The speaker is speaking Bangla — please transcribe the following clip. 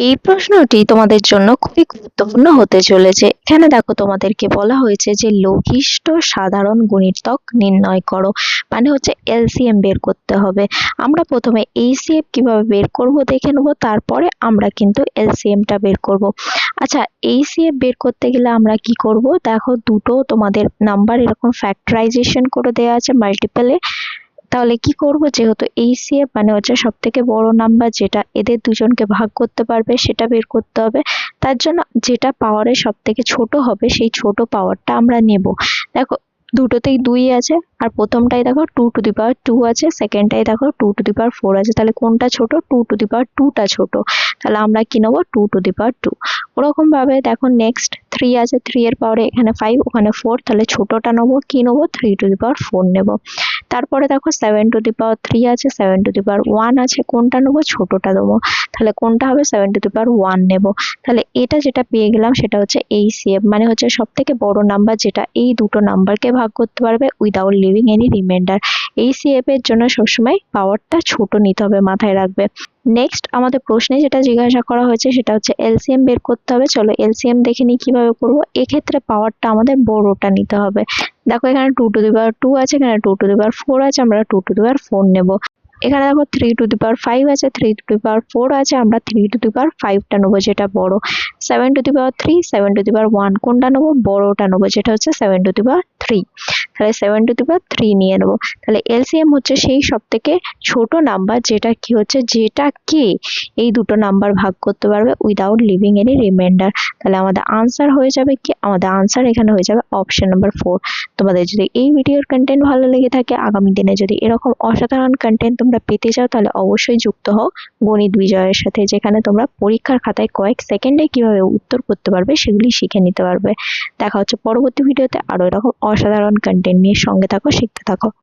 এই প্রশ্নটি তোমাদের জন্য খুবই গুরুত্বপূর্ণ হতে চলেছে। এখানে দেখো তোমাদেরকে বলা হয়েছে যে লঘিষ্ঠ সাধারণ গুণিতক নির্ণয় করো, মানে হচ্ছে এলসিএম বের করতে হবে। আমরা প্রথমে এইচসিএফ কিভাবে বের করব দেখে নেবো, তারপরে আমরা কিন্তু এলসিএমটা বের করব। আচ্ছা, এইচসিএফ বের করতে গেলে আমরা কি করব, দেখো দুটো তোমাদের নাম্বার এরকম ফ্যাক্টরাইজেশন করে দেওয়া আছে মাল্টিপলে। তাহলে কি করব, যেহেতু এইচসিএফ মানে হচ্ছে সব থেকে বড় নাম্বার যেটা এদের দুজনকে ভাগ করতে পারবে সেটা বের করতে হবে। তার জন্য যেটা পাওয়ারে সব থেকে ছোট হবে সেই ছোট পাওয়ারটা আমরা নেব। দেখো দুটোতেই 2 আছে, আর প্রথমটাই দেখো 2^2 আছে, সেকেন্ডটাই দেখো 2^4 আছে। তাহলে কোনটা ছোট? 2^2টা ছোট। তাহলে আমরা কি নেবো? 2^2। ওরকম ভাবে দেখো নেক্সট 3 আছে, 3 এর পাওয়ারে এখানে 5 ওখানে 4, তাহলে ছোটটা নেবো, কি নেবো? 3^4 নেবো। তারপরে দেখো 7^3 আছে, 7^1 আছে, কোনটা নেবো? ছোটটা নেবো। তাহলে কোনটা হবে? 7^1 নেবো। তাহলে এটা যেটা পেয়ে গেলাম সেটা হচ্ছে এইচসিএফ, মানে হচ্ছে সব থেকে বড় নাম্বার যেটা এই দুটো নাম্বারকে ভাগ করতে পারবে without living any reminder. HCF এর জন্য সবসময় পাওয়ারটা ছোট নিতে হবে, মাথায় রাখবে। নেক্সট আমাদের প্রশ্নে যেটা জিজ্ঞাসা করা হয়েছে সেটা হচ্ছে এলসিএম বের করতে হবে। চলো এলসিএম দেখে নিই কিভাবে করবো। এক্ষেত্রে পাওয়ারটা আমাদের বড়টা নিতে হবে। দেখো এখানে 2^2 আছে, এখানে 2^4 আছে, আমরা 2^4 নেব। এখানে দেখো 3^5 আছে, 3^4 আছে, আমরা 3^5টা নেবো যেটা বড়। 7^3, 7^1 কোনটা নেবো? বড়টা নেবো, যেটা হচ্ছে 7^3। তাহলে 7^3 নিয়ে নেবো। তাহলে এলসিএম হচ্ছে সেই সব থেকে ছোট নাম্বার যেটা কি হচ্ছে, যেটাকে এই দুটো নাম্বার ভাগ করতে পারবে উইদাউট লিভিং এনি রিমাইন্ডার। তাহলে আমাদের আনসার হয়ে যাবে কি? আমাদের আনসার এখানে হয়ে যাবে অপশন নাম্বার 4। তোমাদের যদি এই ভিডিওর কন্টেন্ট ভালো লেগে থাকে, আগামী দিনে যদি এরকম অসাধারণ কন্টেন্ট তোমরা পেতে চাও, তাহলে অবশ্যই যুক্ত হও গণিত বিজয়ের সাথে, যেখানে তোমরা পরীক্ষার খাতায় কয়েক সেকেন্ডে কিভাবে উত্তর করতে পারবে সেগুলি শিখে নিতে পারবে। দেখা হচ্ছে পরবর্তী ভিডিওতে আরো এরকম অসাধারণ কন্টেন্ট নিয়ে। সঙ্গে থাকো, শিখতে থাকো।